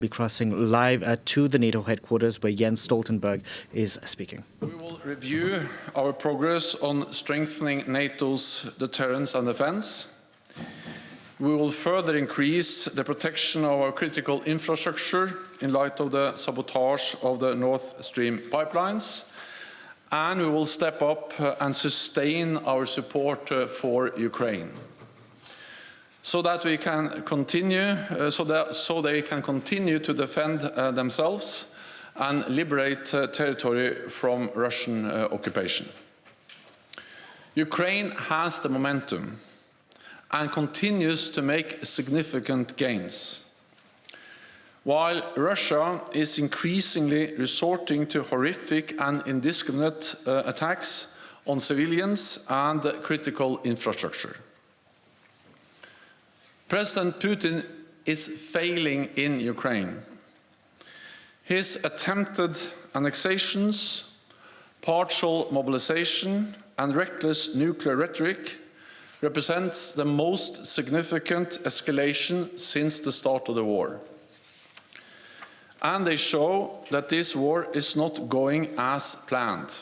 Be crossing live to the NATO headquarters where Jens Stoltenberg is speaking. We will review our progress on strengthening NATO's deterrence and defense. We will further increase the protection of our critical infrastructure in light of the sabotage of the Nord Stream pipelines. And we will step up and sustain our support for Ukraine, so that we can continue, so they can continue to defend themselves and liberate territory from Russian occupation. Ukraine has the momentum and continues to make significant gains, while Russia is increasingly resorting to horrific and indiscriminate attacks on civilians and critical infrastructure. President Putin is failing in Ukraine. His attempted annexations, partial mobilization, and reckless nuclear rhetoric represents the most significant escalation since the start of the war. And they show that this war is not going as planned.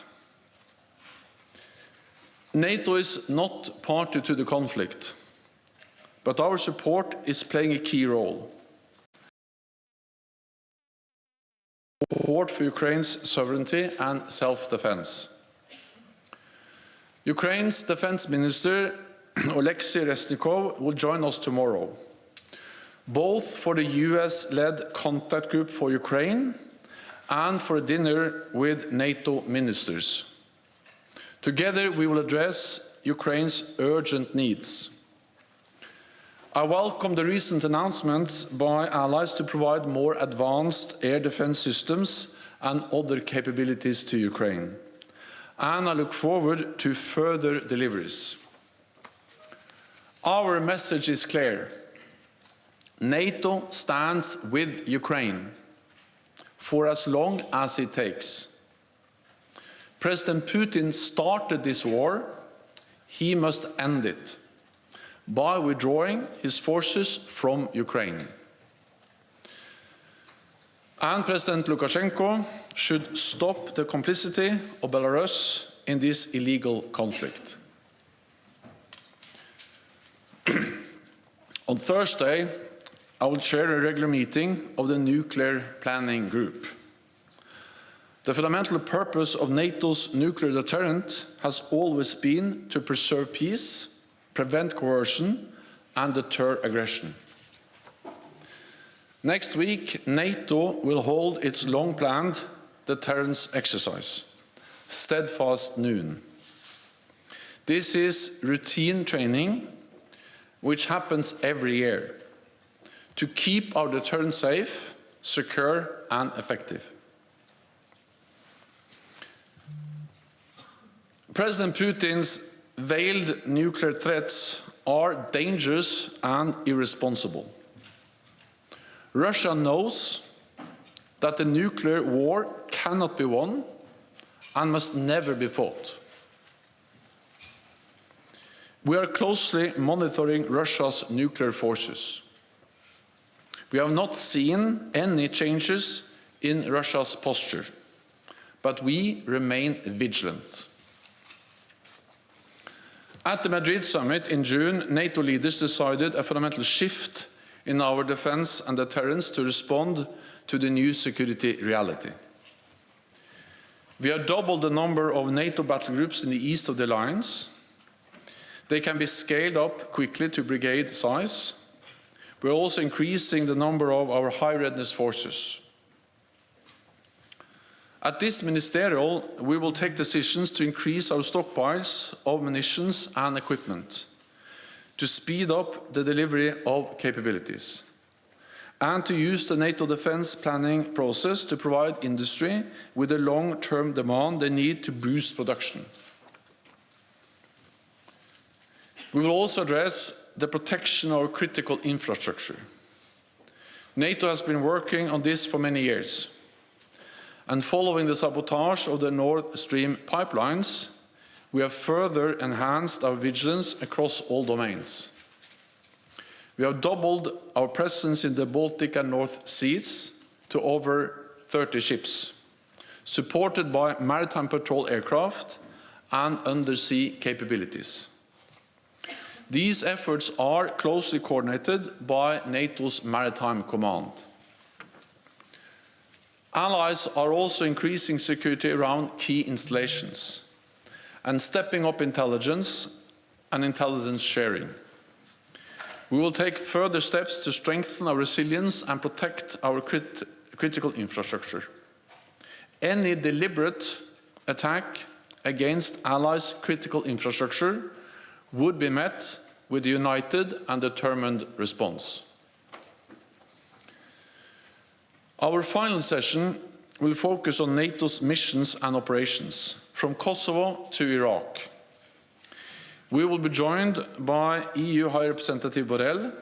NATO is not party to the conflict, but our support is playing a key role. Support for Ukraine's sovereignty and self-defense. Ukraine's Defense Minister, Oleksiy Reznikov, will join us tomorrow, both for the US-led contact group for Ukraine and for a dinner with NATO ministers. Together, we will address Ukraine's urgent needs. I welcome the recent announcements by allies to provide more advanced air defense systems and other capabilities to Ukraine, and I look forward to further deliveries. Our message is clear. NATO stands with Ukraine for as long as it takes. President Putin started this war. He must end it by withdrawing his forces from Ukraine. And President Lukashenko should stop the complicity of Belarus in this illegal conflict. On Thursday, I will chair a regular meeting of the Nuclear Planning Group. The fundamental purpose of NATO's nuclear deterrent has always been to preserve peace, prevent coercion, and deter aggression. Next week, NATO will hold its long-planned deterrence exercise, Steadfast Noon. This is routine training, which happens every year, to keep our deterrent safe, secure, and effective. President Putin's veiled nuclear threats are dangerous and irresponsible. Russia knows that the nuclear war cannot be won and must never be fought. We are closely monitoring Russia's nuclear forces. We have not seen any changes in Russia's posture, but we remain vigilant. At the Madrid summit in June, NATO leaders decided a fundamental shift in our defense and deterrence to respond to the new security reality. We have doubled the number of NATO battle groups in the east of the alliance. They can be scaled up quickly to brigade size. We are also increasing the number of our high readiness forces. At this ministerial, we will take decisions to increase our stockpiles of munitions and equipment, to speed up the delivery of capabilities, and to use the NATO defense planning process to provide industry with the long-term demand they need to boost production. We will also address the protection of critical infrastructure. NATO has been working on this for many years. And following the sabotage of the Nord Stream pipelines, we have further enhanced our vigilance across all domains. We have doubled our presence in the Baltic and North Seas to over 30 ships, supported by maritime patrol aircraft and undersea capabilities. These efforts are closely coordinated by NATO's Maritime Command. Allies are also increasing security around key installations and stepping up intelligence and intelligence sharing. We will take further steps to strengthen our resilience and protect our critical infrastructure. Any deliberate attack against allies' critical infrastructure would be met with a united and determined response. Our final session will focus on NATO's missions and operations, from Kosovo to Iraq. We will be joined by EU High Representative Borrell,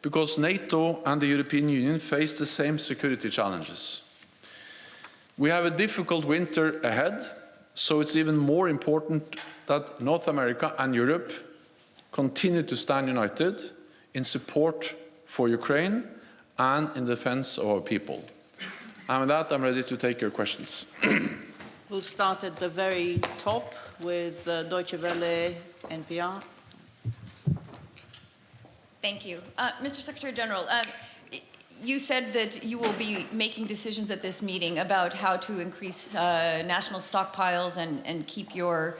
because NATO and the European Union face the same security challenges. We have a difficult winter ahead, so it's even more important that North America and Europe continue to stand united in support for Ukraine and in defense of our people. And with that, I'm ready to take your questions. We'll start at the very top with Deutsche Welle, NPR. Thank you. Mr. Secretary-General, you said that you will be making decisions at this meeting about how to increase national stockpiles and keep your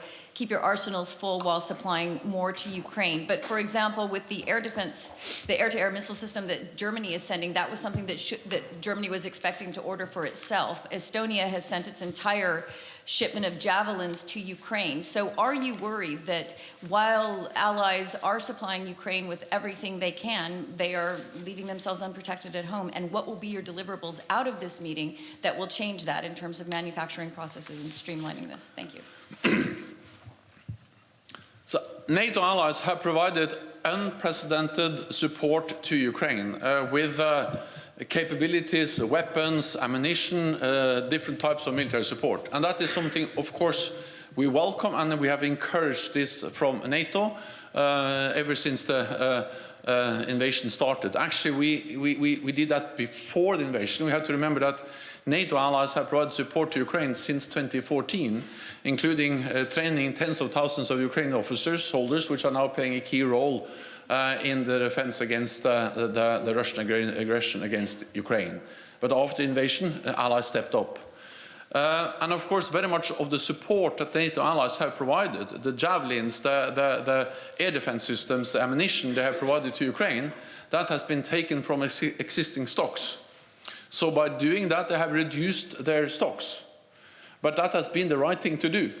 arsenals full while supplying more to Ukraine. But for example, with the air defense, the air-to-air missile system that Germany is sending, that was something that Germany was expecting to order for itself. Estonia has sent its entire shipment of javelins to Ukraine. So are you worried that while allies are supplying Ukraine with everything they can, they are leaving themselves unprotected at home? And what will be your deliverables out of this meeting that will change that in terms of manufacturing processes and streamlining this? Thank you. So, NATO allies have provided unprecedented support to Ukraine with capabilities, weapons, ammunition, different types of military support. And that is something, of course, we welcome, and we have encouraged this from NATO ever since the invasion started. Actually, we did that before the invasion. We have to remember that NATO allies have provided support to Ukraine since 2014, including training tens of thousands of Ukrainian officers, soldiers, which are now playing a key role in the defense against the Russian aggression against Ukraine. But after the invasion, allies stepped up. And of course, very much of the support that NATO allies have provided, the javelins, the air defense systems, the ammunition they have provided to Ukraine, that has been taken from existing stocks. So by doing that, they have reduced their stocks. But that has been the right thing to do,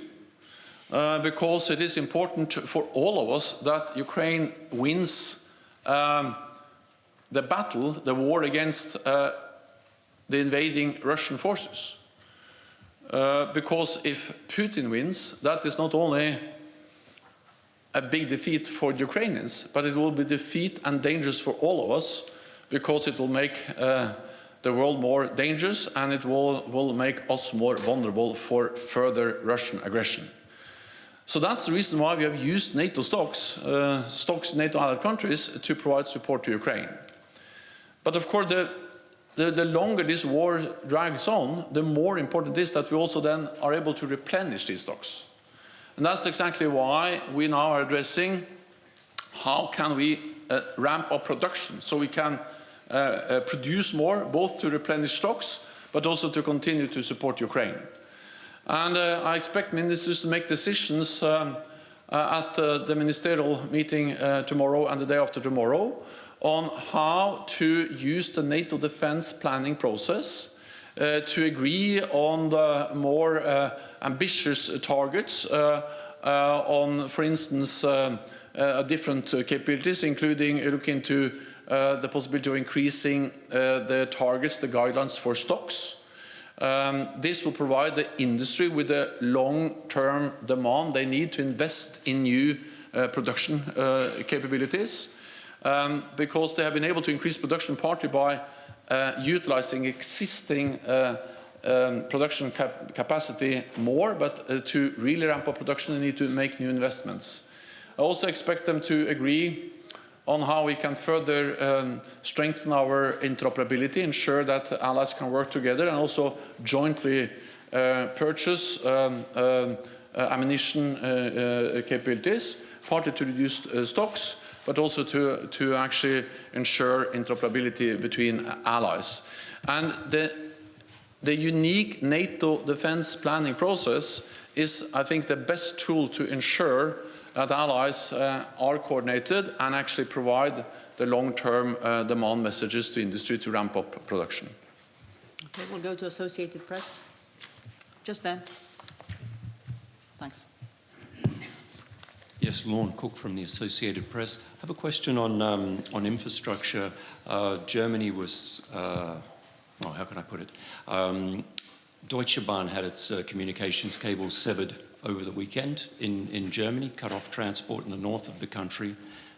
because it is important for all of us that Ukraine wins the battle, the war against the invading Russian forces. Because if Putin wins, that is not only a big defeat for the Ukrainians, but it will be defeat and dangerous for all of us, because it will make the world more dangerous, and it will make us more vulnerable for further Russian aggression. So that's the reason why we have used NATO stocks in NATO allied countries, to provide support to Ukraine. But of course, the longer this war drags on, the more important it is that we also then are able to replenish these stocks. And that's exactly why we now are addressing how can we ramp up production, so we can produce more, both to replenish stocks, but also to continue to support Ukraine. And I expect ministers to make decisions at the ministerial meeting tomorrow and the day after tomorrow on how to use the NATO defense planning process to agree on the more ambitious targets on, for instance, different capabilities, including looking into the possibility of increasing the targets, the guidelines for stocks. This will provide the industry with the long-term demand they need to invest in new production capabilities, because they have been able to increase production partly by utilizing existing production capacity more, but to really ramp up production, they need to make new investments. I also expect them to agree on how we can further strengthen our interoperability, ensure that allies can work together and also jointly purchase ammunition capabilities, partly to reduce stocks, but also to actually ensure interoperability between allies. And the unique NATO defense planning process is, I think, the best tool to ensure that allies are coordinated and actually provide the long-term demand messages to industry to ramp up production. Okay, we'll go to Associated Press. Just then. Thanks. Yes, Lorne Cook from the Associated Press. I have a question on infrastructure. Germany was, well, how can I put it? Deutsche Bahn had its communications cables severed over the weekend in Germany, cut off transport in the north of the country.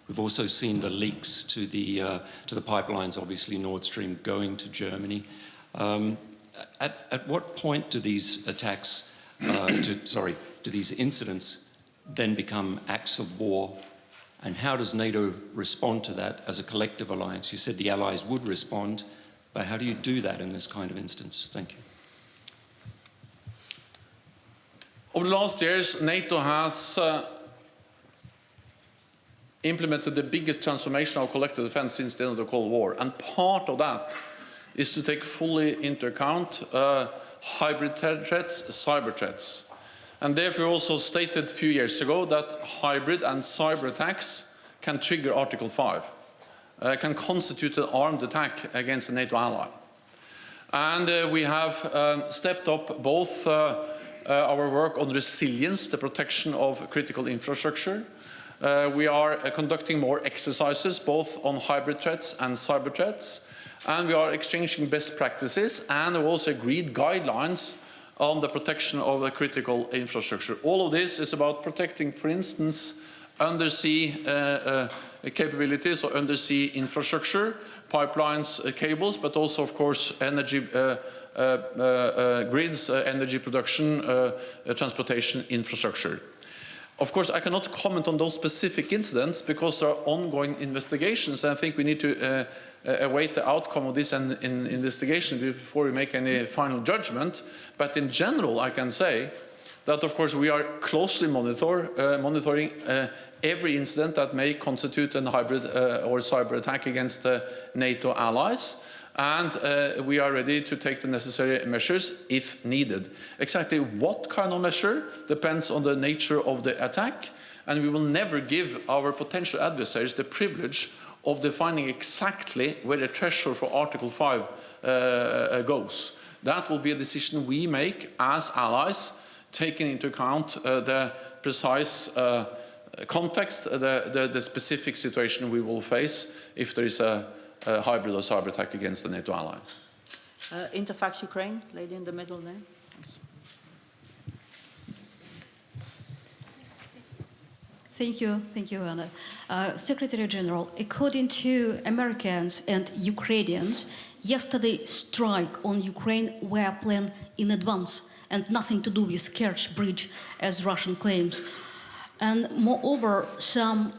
We've also seen the leaks to the pipelines, obviously Nord Stream going to Germany. At what point do these attacks, do these incidents then become acts of war? And how does NATO respond to that as a collective alliance? You said the allies would respond, but how do you do that in this kind of instance? Thank you. Over the last years, NATO has implemented the biggest transformation of collective defense since the end of the Cold War. And part of that is to take fully into account hybrid threats, cyber threats. And therefore also stated a few years ago that hybrid and cyber attacks can trigger Article 5, can constitute an armed attack against a NATO ally. And we have stepped up both our work on resilience, the protection of critical infrastructure. We are conducting more exercises both on hybrid threats and cyber threats. And we are exchanging best practices and have also agreed guidelines on the protection of the critical infrastructure. All of this is about protecting, for instance, undersea capabilities or undersea infrastructure, pipelines, cables, but also, of course, energy grids, energy production, transportation infrastructure. Of course, I cannot comment on those specific incidents because there are ongoing investigations. And I think we need to await the outcome of this investigation before we make any final judgment. But in general, I can say that, of course, we are closely monitoring every incident that may constitute a hybrid or cyber attack against NATO allies. And we are ready to take the necessary measures if needed. Exactly what kind of measure depends on the nature of the attack, and we will never give our potential adversaries the privilege of defining exactly where the threshold for Article 5 goes. That will be a decision we make as allies, taking into account the precise context, the specific situation we will face if there is a hybrid or cyber attack against the NATO ally. Interfax Ukraine, lady in the middle there. Thank you, Anna. Secretary-General, according to Americans and Ukrainians, yesterday's strike on Ukraine were planned in advance and nothing to do with Kerch Bridge, as Russian claims. And moreover, some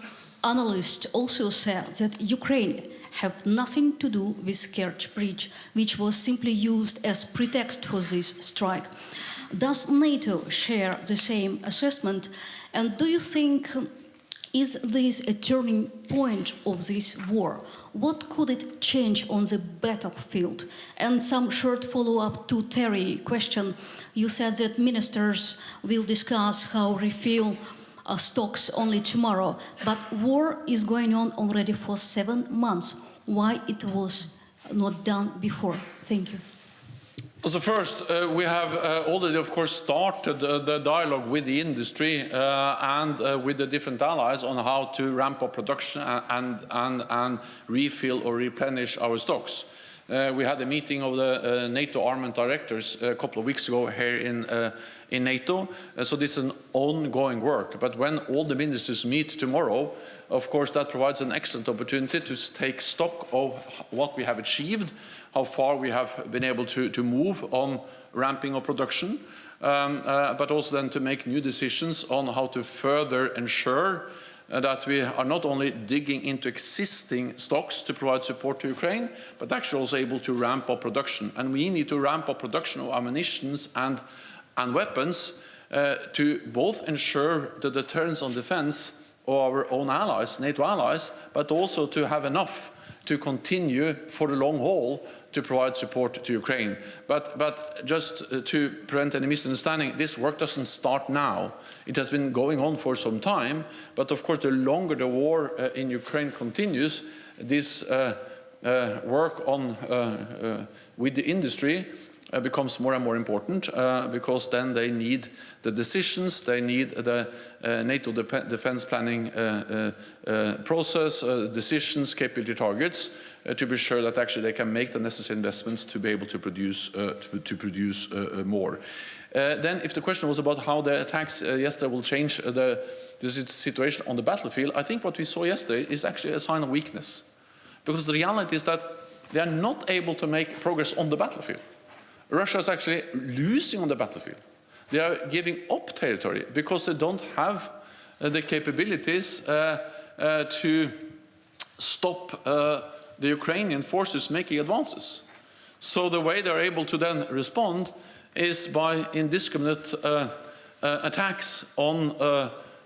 analysts also said that Ukraine have nothing to do with Kerch Bridge, which was simply used as pretext for this strike. Does NATO share the same assessment? And do you think, is this a turning point of this war? What could it change on the battlefield? And some short follow-up to Terry's question. You said that ministers will discuss how refill stocks only tomorrow, but war is going on already for 7 months. Why it was not done before? Thank you. So first, we have already, of course, started the dialogue with the industry and with the different allies on how to ramp up production and refill or replenish our stocks. We had a meeting of the NATO armament directors a couple of weeks ago here in NATO, so this is an ongoing work. But when all the ministers meet tomorrow, of course, that provides an excellent opportunity to take stock of what we have achieved, how far we have been able to move on ramping up production, but also then to make new decisions on how to further ensure that we are not only digging into existing stocks to provide support to Ukraine, but actually also able to ramp up production. And we need to ramp up production of ammunition and weapons to both ensure the deterrence and defense of our own allies, NATO allies, but also to have enough to continue for the long haul to provide support to Ukraine. But just to prevent any misunderstanding, this work doesn't start now. It has been going on for some time, but of course the longer the war in Ukraine continues, this work on with the industry becomes more and more important because then they need the decisions, they need the NATO defense planning process, decisions, capability targets, to be sure that actually they can make the necessary investments to be able to produce more. Then if the question was about how the attacks yesterday will change the situation on the battlefield, I think what we saw yesterday is actually a sign of weakness. Because the reality is that they are not able to make progress on the battlefield. Russia is actually losing on the battlefield. They are giving up territory because they don't have the capabilities to stop the Ukrainian forces making advances. So the way they're able to then respond is by indiscriminate attacks on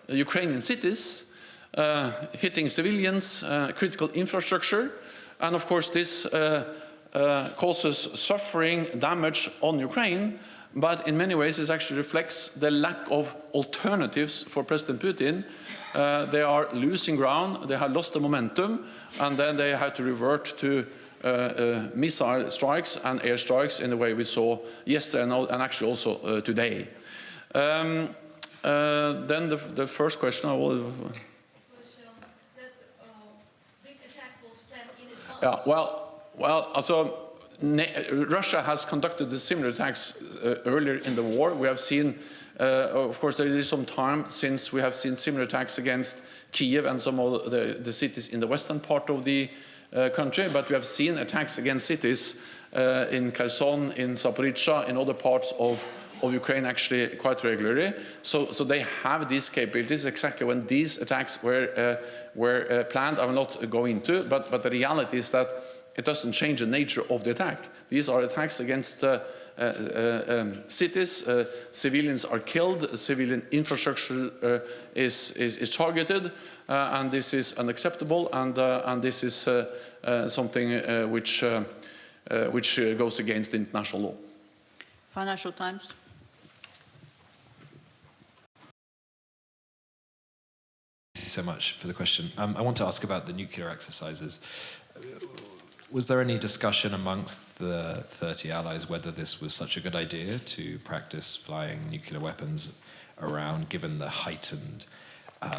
Ukrainian cities, hitting civilians, critical infrastructure, and of course this causes suffering, damage on Ukraine, but in many ways it actually reflects the lack of alternatives for President Putin. They are losing ground, they have lost the momentum, and then they have to revert to missile strikes and air strikes in the way we saw yesterday and actually also today. Then the first question I will... This attack was planned in advance. Yeah, well, so Russia has conducted the similar attacks earlier in the war. We have seen, of course, there is some time since we have seen similar attacks against Kyiv and some of the cities in the western part of the country, but we have seen attacks against cities in Kherson, in Zaporizhzhia, in other parts of Ukraine actually quite regularly. So they have these capabilities. Exactly when these attacks were planned, I will not go into, but the reality is that it doesn't change the nature of the attack. These are attacks against cities, civilians are killed, civilian infrastructure is targeted, and this is unacceptable, and this is something which goes against international law. Financial Times. Thank you so much for the question. I want to ask about the nuclear exercises. Was there any discussion amongst the 30 allies whether this was such a good idea to practice flying nuclear weapons around, given the heightened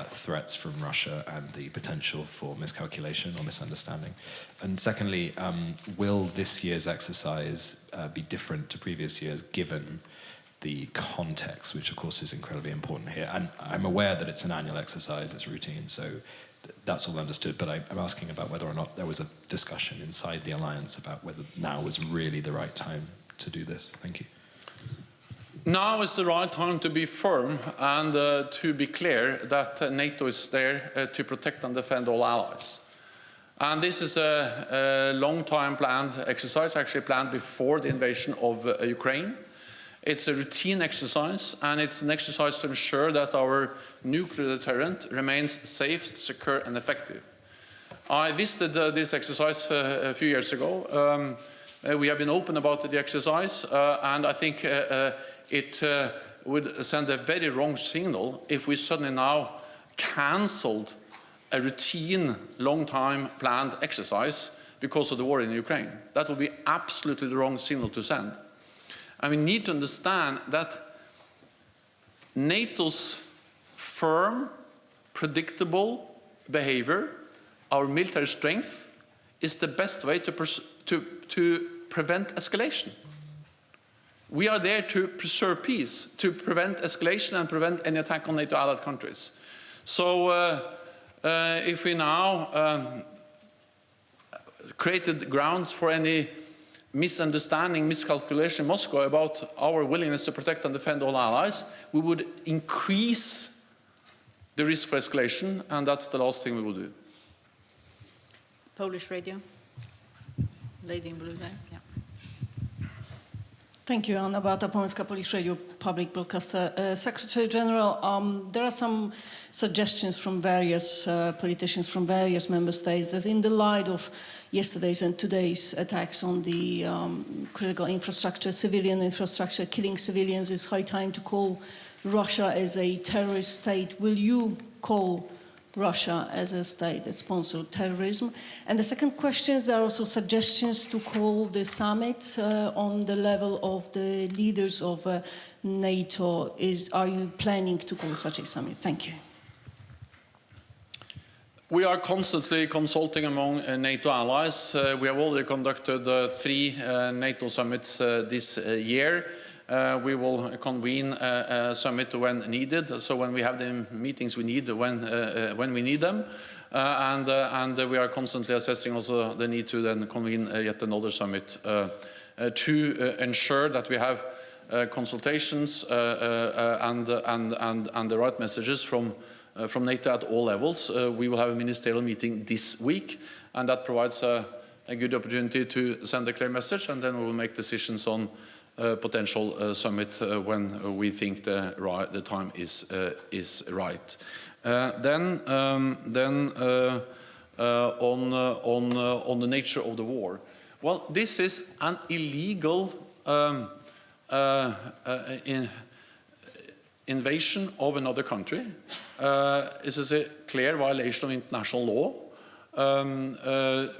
threats from Russia and the potential for miscalculation or misunderstanding? And secondly, will this year's exercise be different to previous years, given the context, which of course is incredibly important here? And I'm aware that it's an annual exercise, it's routine, so that's all understood, but I'm asking about whether or not there was a discussion inside the alliance about whether now was really the right time to do this. Thank you. Now is the right time to be firm and to be clear that NATO is there to protect and defend all allies. And this is a long-time planned exercise, actually planned before the invasion of Ukraine. It's a routine exercise, and it's an exercise to ensure that our nuclear deterrent remains safe, secure, and effective. I visited this exercise a few years ago. We have been open about the exercise, and I think it would send a very wrong signal if we suddenly now cancelled a routine, long-time planned exercise because of the war in Ukraine. That would be absolutely the wrong signal to send. And we need to understand that NATO's firm, predictable behavior, our military strength, is the best way to prevent escalation. We are there to preserve peace, to prevent escalation and prevent any attack on NATO allied countries. So if we now created grounds for any misunderstanding, miscalculation in Moscow about our willingness to protect and defend all allies, we would increase the risk for escalation, and that's the last thing we will do. Polish radio. Lady in blue there. Yeah. Thank you, Anna Bata, Polska Polish Radio, public broadcaster. Secretary General, there are some suggestions from various politicians from various member states that in the light of yesterday's and today's attacks on the critical infrastructure, civilian infrastructure, killing civilians, it's high time to call Russia as a terrorist state. Will you call Russia as a state that sponsored terrorism? And the second question is, there are also suggestions to call the summit on the level of the leaders of NATO. Are you planning to call such a summit? Thank you. We are constantly consulting among NATO allies. We have already conducted 3 NATO summits this year. We will convene a summit when needed, so when we have the meetings we need when we need them. And we are constantly assessing also the need to then convene yet another summit to ensure that we have consultations and the right messages from NATO at all levels. We will have a ministerial meeting this week, and that provides a good opportunity to send a clear message, and then we will make decisions on potential summit when we think the time is right. Then on the nature of the war. Well, this is an illegal invasion of another country. This is a clear violation of international law.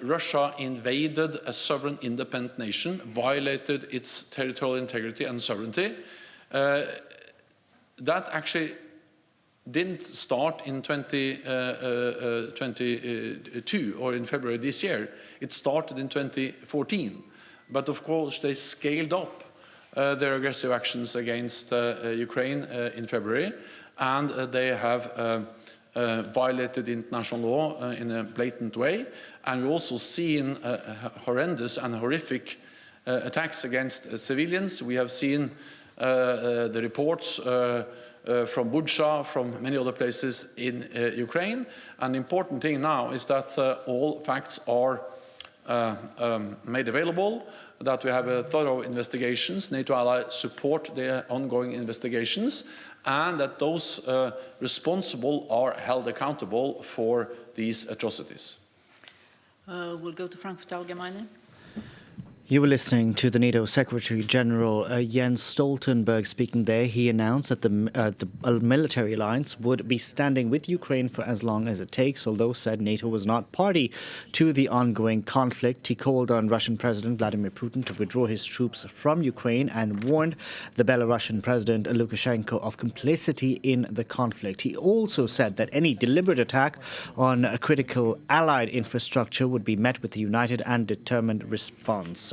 Russia invaded a sovereign independent nation, violated its territorial integrity and sovereignty. That actually didn't start in 2022 or in February this year. It started in 2014. But of course they scaled up their aggressive actions against Ukraine in February, and they have violated international law in a blatant way. And we've also seen horrendous and horrific attacks against civilians. We have seen the reports from Bucha, from many other places in Ukraine. And the important thing now is that all facts are made available, that we have thorough investigations. NATO allies support the ongoing investigations, and that those responsible are held accountable for these atrocities. We'll go to Frankfurt Allgemeine. You were listening to the NATO Secretary-General Jens Stoltenberg speaking there. He announced that the military alliance would be standing with Ukraine for as long as it takes, although said NATO was not party to the ongoing conflict. He called on Russian President Vladimir Putin to withdraw his troops from Ukraine and warned the Belarusian President Lukashenko of complicity in the conflict. He also said that any deliberate attack on a critical allied infrastructure would be met with a united and determined response.